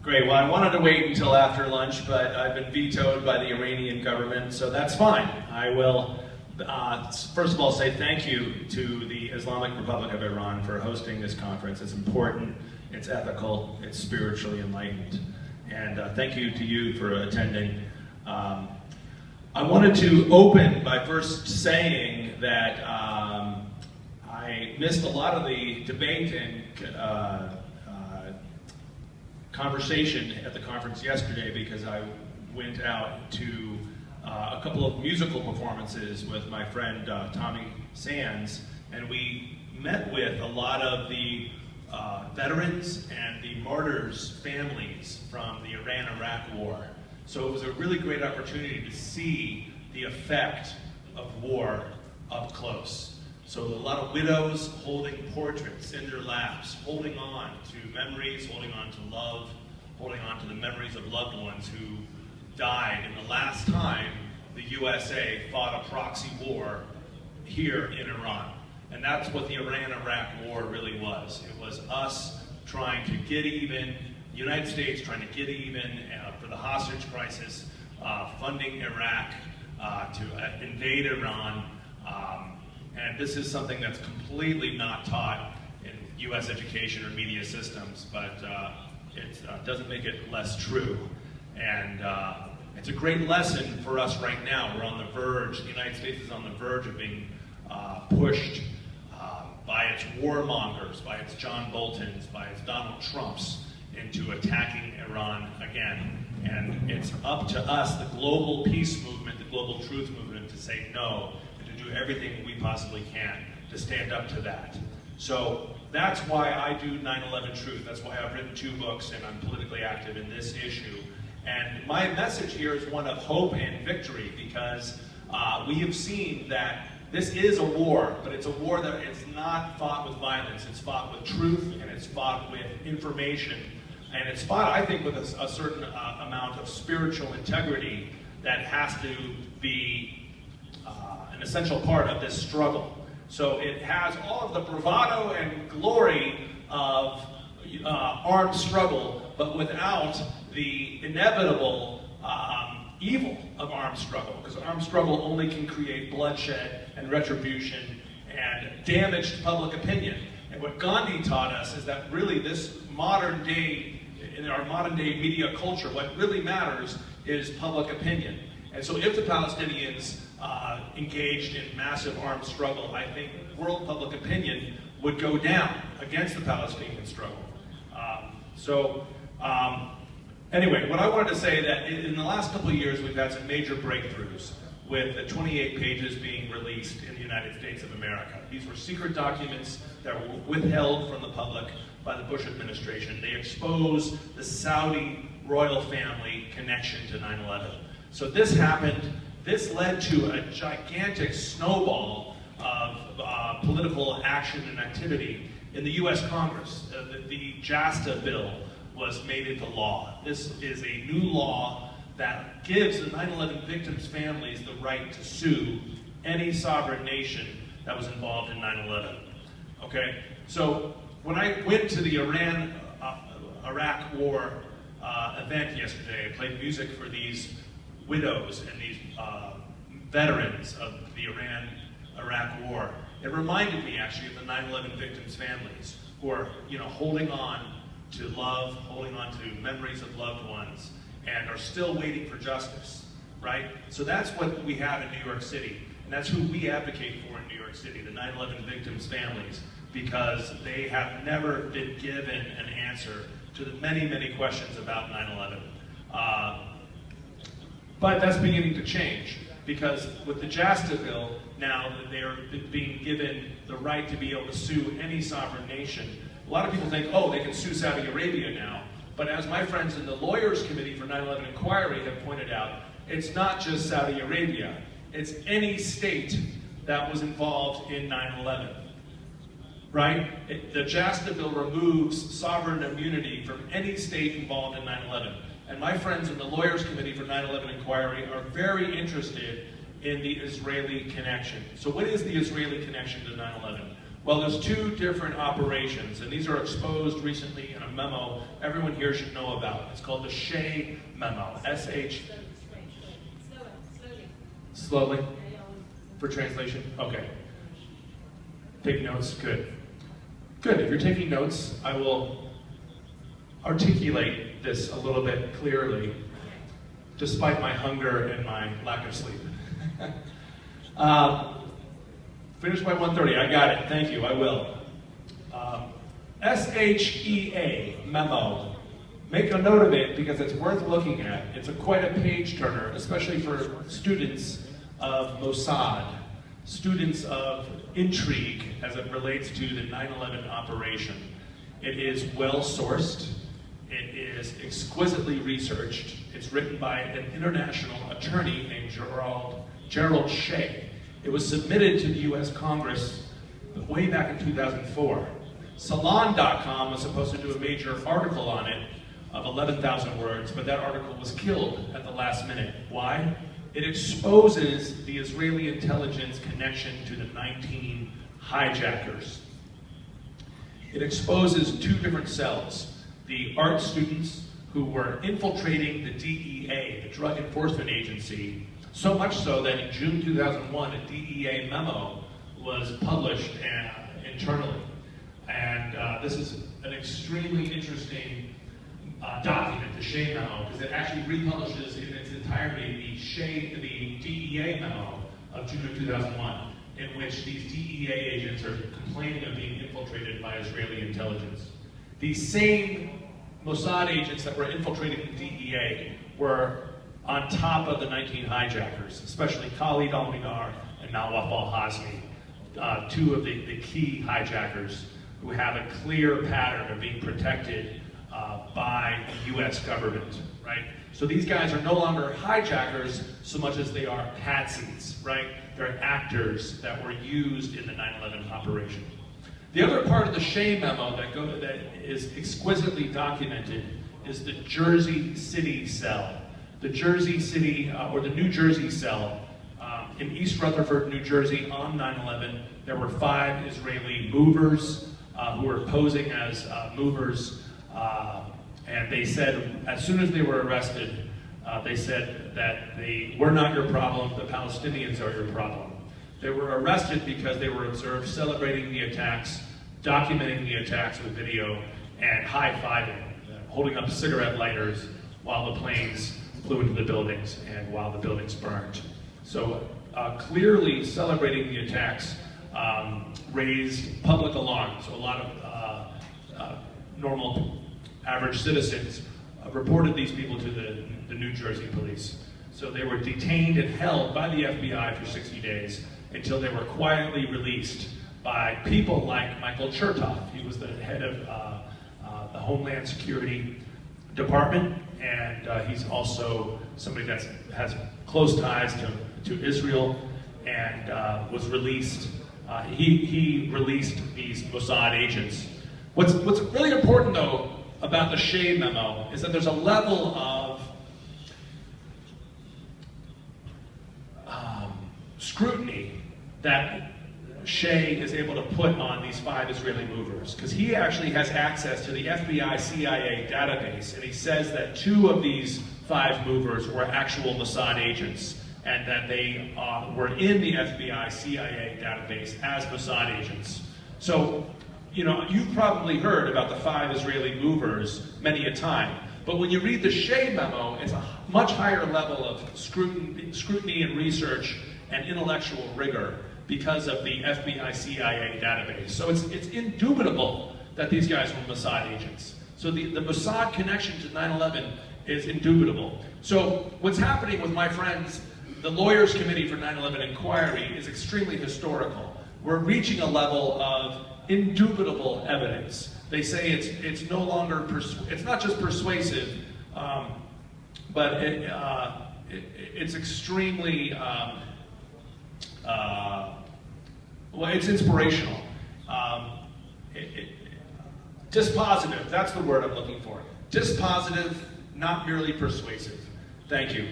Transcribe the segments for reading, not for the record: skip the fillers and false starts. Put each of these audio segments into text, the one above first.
Great. Well, I wanted to wait until after lunch, but I've been vetoed by the Iranian government, so that's fine. I will, first of all, say thank you to the Islamic Republic of Iran for hosting this conference. It's important, it's ethical, it's spiritually enlightened. And thank you to you for attending. I wanted to open by first saying that I missed a lot of the debate and conversation at the conference yesterday because I went out to a couple of musical performances with my friend Tommy Sands, and we met with a lot of the veterans and the martyrs' families from the Iran-Iraq war. So it was a really great opportunity to see the effect of war up close. So a lot of widows holding portraits in their laps, holding on to memories, holding on to love, holding on to the memories of loved ones who died in the last time the USA fought a proxy war here in Iran. And that's what the Iran-Iraq war really was. It was us trying to get even, the United States trying to get even for the hostage crisis, funding Iraq to invade Iran. And this is something that's completely not taught in US education or media systems, but it doesn't make it less true. And it's a great lesson for us right now. We're on the verge, the United States is on the verge of being pushed by its warmongers, by its John Boltons, by its Donald Trumps into attacking Iran again. And it's up to us, the global peace movement, the global truth movement, to say no, and to do everything we possibly can to stand up to that. So that's why I do 9/11 Truth. That's why I've written 2 books and I'm politically active in this issue. And my message here is one of hope and victory, because we have seen that this is a war, but it's a war that is not fought with violence. It's fought with truth, and it's fought with information. And it's fought, I think, with a certain amount of spiritual integrity that has to be an essential part of this struggle. So it has all of the bravado and glory of armed struggle, but without the inevitable evil of armed struggle, because armed struggle only can create bloodshed and retribution and damaged public opinion. And what Gandhi taught us is that really this modern day, in our modern day media culture, what really matters is public opinion. And so if the Palestinians engaged in massive armed struggle, I think world public opinion would go down against the Palestinian struggle. Anyway, what I wanted to say that in the last couple of years, we've had some major breakthroughs with the 28 pages being released in the United States of America. These were secret documents that were withheld from the public by the Bush administration. They exposed the Saudi royal family connection to 9/11. So this happened. This led to a gigantic snowball of political action and activity in the US Congress. The JASTA bill was made into law. This is a new law that gives the 9/11 victims' families the right to sue any sovereign nation that was involved in 9/11. Okay? So when I went to the Iran-Iraq war event yesterday, I played music for these widows and these veterans of the Iran-Iraq war. It reminded me actually of the 9/11 victims' families who are, holding on to love, holding on to memories of loved ones, and are still waiting for justice, right? So that's what we have in New York City, and that's who we advocate for in New York City, the 9/11 victims' families, because they have never been given an answer to the many, many questions about 9/11. But that's beginning to change, because with the JASTA bill, now they're being given the right to be able to sue any sovereign nation. A lot of people think, oh, they can sue Saudi Arabia now. But as my friends in the Lawyers Committee for 9/11 Inquiry have pointed out, it's not just Saudi Arabia. It's any state that was involved in 9/11, right? The JASTA bill removes sovereign immunity from any state involved in 9/11. And my friends in the Lawyers Committee for 9/11 Inquiry are very interested in the Israeli connection. So what is the Israeli connection to 9/11? Well, there's two different operations, and these are exposed recently in a memo everyone here should know about. It's called the Shay Memo, S-H... Slowly? For translation? Okay. Take notes? Good. Good. If you're taking notes, I will articulate this a little bit clearly, despite my hunger and my lack of sleep. Finish by 1:30. I got it. Thank you. I will. S-H-E-A, Memo. Make a note of it because it's worth looking at. It's quite a page turner, especially for students of Mossad, students of intrigue as it relates to the 9/11 operation. It is well sourced. It is exquisitely researched. It's written by an international attorney named Gerald Shay. It was submitted to the US Congress way back in 2004. Salon.com was supposed to do a major article on it of 11,000 words, but that article was killed at the last minute. Why? It exposes the Israeli intelligence connection to the 19 hijackers. It exposes two different cells. The art students who were infiltrating the DEA, the Drug Enforcement Agency, so much so that in June 2001, a DEA memo was published internally. And this is an extremely interesting document, the Shay Memo, because it actually republishes in its entirety the DEA memo of June of 2001, in which these DEA agents are complaining of being infiltrated by Israeli intelligence. These same Mossad agents that were infiltrating the DEA were on top of the 19 hijackers, especially Khalid al-Mihdhar and Nawaf al-Hazmi, two of the key hijackers who have a clear pattern of being protected by the US government, right? So these guys are no longer hijackers so much as they are patsies, right? They're actors that were used in the 9/11 operation. The other part of the Shay Memo that is exquisitely documented is the Jersey City cell. The Jersey City, or the New Jersey cell, in East Rutherford, New Jersey, on 9/11, there were 5 Israeli movers who were posing as movers, and they said, as soon as they were arrested, they said that we're not your problem, the Palestinians are your problem. They were arrested because they were observed celebrating the attacks, documenting the attacks with video, and high-fiving, holding up cigarette lighters while the planes flew into the buildings and while the buildings burned. So clearly celebrating the attacks raised public alarm. So a lot of normal, average citizens reported these people to the New Jersey police. So they were detained and held by the FBI for 60 days until they were quietly released by people like Michael Chertoff. He was the head of the Homeland Security Department, and he's also somebody that has close ties to Israel, and was released. He released these Mossad agents. What's really important, though, about the Shay Memo is that there's a level of scrutiny that Shay is able to put on these 5 Israeli movers, because he actually has access to the FBI CIA database, and he says that 2 of these 5 movers were actual Mossad agents, and that they were in the FBI CIA database as Mossad agents. So, you know, you've probably heard about the 5 Israeli movers many a time, but when you read the Shay Memo, it's a much higher level of scrutiny and research and intellectual rigor because of the FBI CIA database. So it's indubitable that these guys were Mossad agents. So the Mossad connection to 9/11 is indubitable. So what's happening with my friends, the Lawyers Committee for 9/11 Inquiry, is extremely historical. We're reaching a level of indubitable evidence. They say it's no longer, it's not just persuasive, but it's extremely, well, it's inspirational. Dispositive, that's the word I'm looking for. Dispositive, not merely persuasive. Thank you.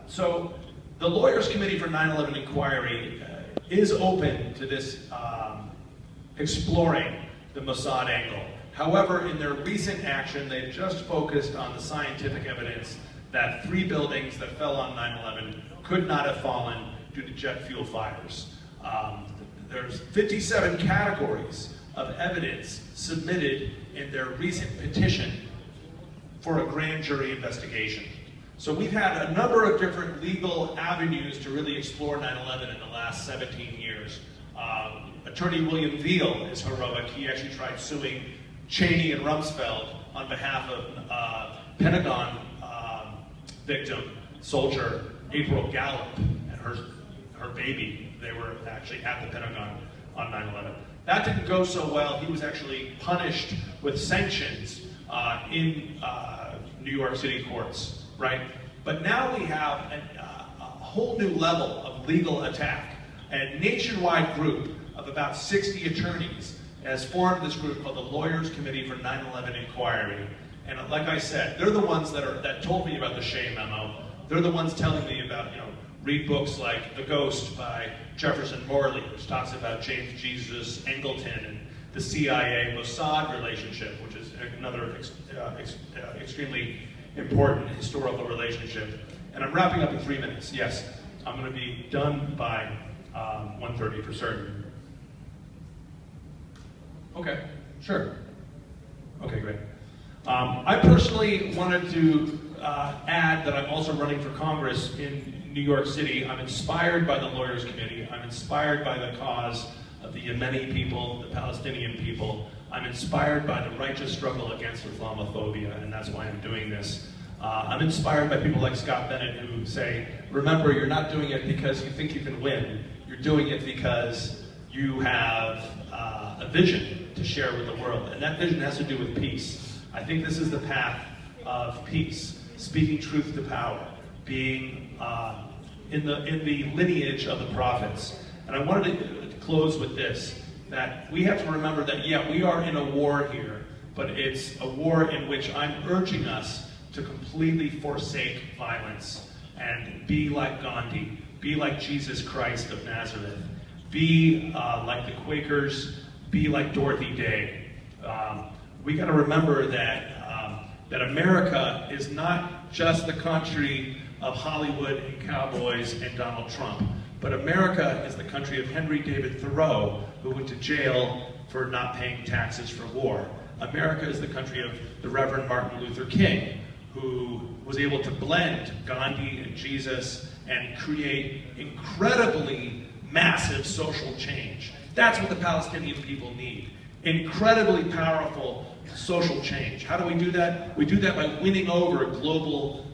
So the Lawyers Committee for 9/11 Inquiry is open to this exploring the Mossad angle. However, in their recent action, they've just focused on the scientific evidence that 3 buildings that fell on 9/11 could not have fallen due to jet fuel fires. There's 57 categories of evidence submitted in their recent petition for a grand jury investigation. So we've had a number of different legal avenues to really explore 9/11 in the last 17 years. Attorney William Veal is heroic. He actually tried suing Cheney and Rumsfeld on behalf of Pentagon victim, soldier April Gallup, and her baby. They were actually at the Pentagon on 9/11. That didn't go so well. He was actually punished with sanctions in New York City courts, right? But now we have a whole new level of legal attack. A nationwide group of about 60 attorneys has formed this group called the Lawyers Committee for 9/11 Inquiry. And like I said, they're the ones that told me about the Shay Memo. They're the ones telling me about, read books like The Ghost by Jefferson Morley, which talks about James Jesus Angleton and the CIA-Mossad relationship, which is another extremely important historical relationship. And I'm wrapping up in 3 minutes. Yes, I'm going to be done by 1:30 for certain. Okay, sure. Okay, great. I personally wanted to add that I'm also running for Congress in New York City. I'm inspired by the Lawyers Committee. I'm inspired by the cause of the Yemeni people, the Palestinian people. I'm inspired by the righteous struggle against Islamophobia, and that's why I'm doing this. I'm inspired by people like Scott Bennett who say, remember, you're not doing it because you think you can win. You're doing it because you have a vision to share with the world, and that vision has to do with peace. I think this is the path of peace, speaking truth to power, being in the lineage of the prophets. And I wanted to close with this, that we have to remember that, yeah, we are in a war here, but it's a war in which I'm urging us to completely forsake violence and be like Gandhi, be like Jesus Christ of Nazareth, be like the Quakers, be like Dorothy Day. We got to remember that that America is not just the country of Hollywood and cowboys and Donald Trump, but America is the country of Henry David Thoreau, who went to jail for not paying taxes for war. America is the country of the Reverend Martin Luther King, who was able to blend Gandhi and Jesus and create incredibly massive social change. That's what the Palestinian people need. Incredibly powerful social change. How do we do that? We do that by winning over global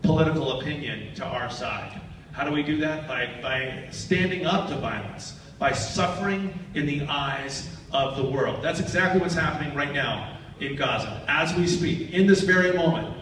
political opinion to our side. How do we do that? By standing up to violence, by suffering in the eyes of the world. That's exactly what's happening right now in Gaza, as we speak, in this very moment.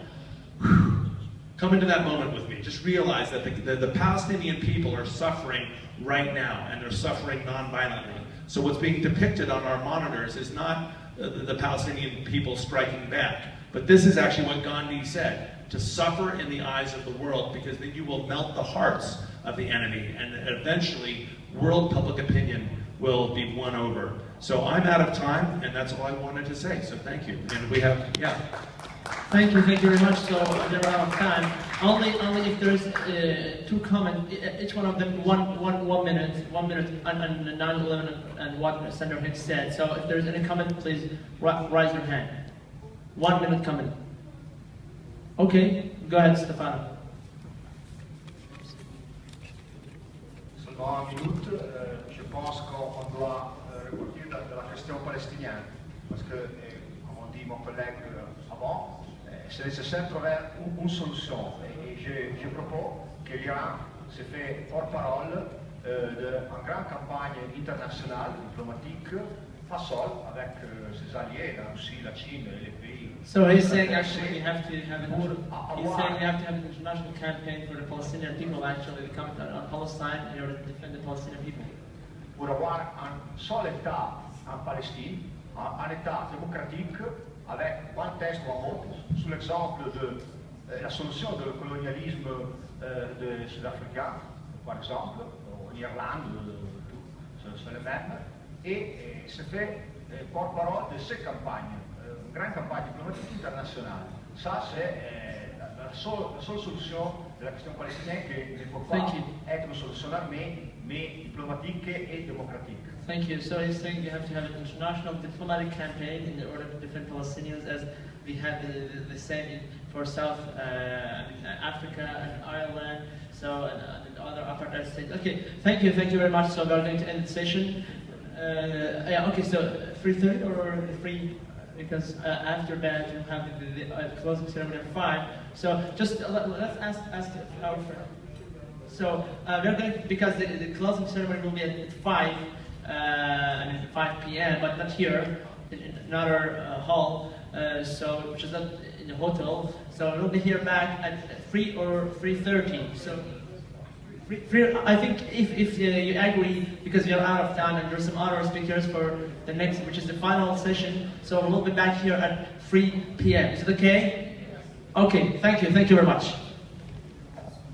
Come into that moment with me. Just realize that the Palestinian people are suffering right now, and they're suffering non-violently. So what's being depicted on our monitors is not the Palestinian people striking back, but this is actually what Gandhi said, to suffer in the eyes of the world, because then you will melt the hearts of the enemy, and eventually world public opinion will be won over. So I'm out of time, and that's all I wanted to say, so thank you. And we have, yeah. Thank you very much. So they're out of time. Only if there's 2 comments, each one of them one minute on 9/11 and what Senator Hicks said. So if there's any comment, please raise your hand. 1 minute comment. Okay, go ahead, Stefano. Seulement 1 minute. Je pense qu'on doit repartir de la question palestinienne, parce que, comme on dit mon collègue avant, c'est nécessaire de trouver une solution. Et je propose que l'Iran se fait porte-parole d'une grande campagne internationale, diplomatique, face avec ses alliés, la Russie, la Chine et les pays. So he's saying actually we have to have an international campaign for the Palestinian people actually to come on Palestine in order to defend the Palestinian people. Pour avoir un seul État en Palestine, un État démocratique avec un texte ou un autre, sous l'exemple de la solution du colonialisme des Sud-Africains, par exemple, en Irlande, sur le même, et se fait porte-parole de ces campagnes, une grande campagne diplomatique internationale. Ça, c'est la seule solution de la question palestinienne qui ne peut pas être une solution armée, mais diplomatique et démocratique. Thank you. So he's saying you have to have an international diplomatic campaign in order to defend Palestinians, as we had the same for South Africa and Ireland, so and other apartheid states. Okay, thank you very much. So we are going to end the session. Yeah, okay, so 3:30 or 3? Because after that you have the closing ceremony at 5. So just let's ask our friend. So we're going to, because the closing ceremony will be at 5. 5 p.m., but not here, in another hall, so which is not in the hotel. So we'll be here back at 3 or 3:30. So I think if you agree, because we are out of time and there's some other speakers for the next, which is the final session. So we'll be back here at 3 p.m. Is it okay? Okay. Thank you very much.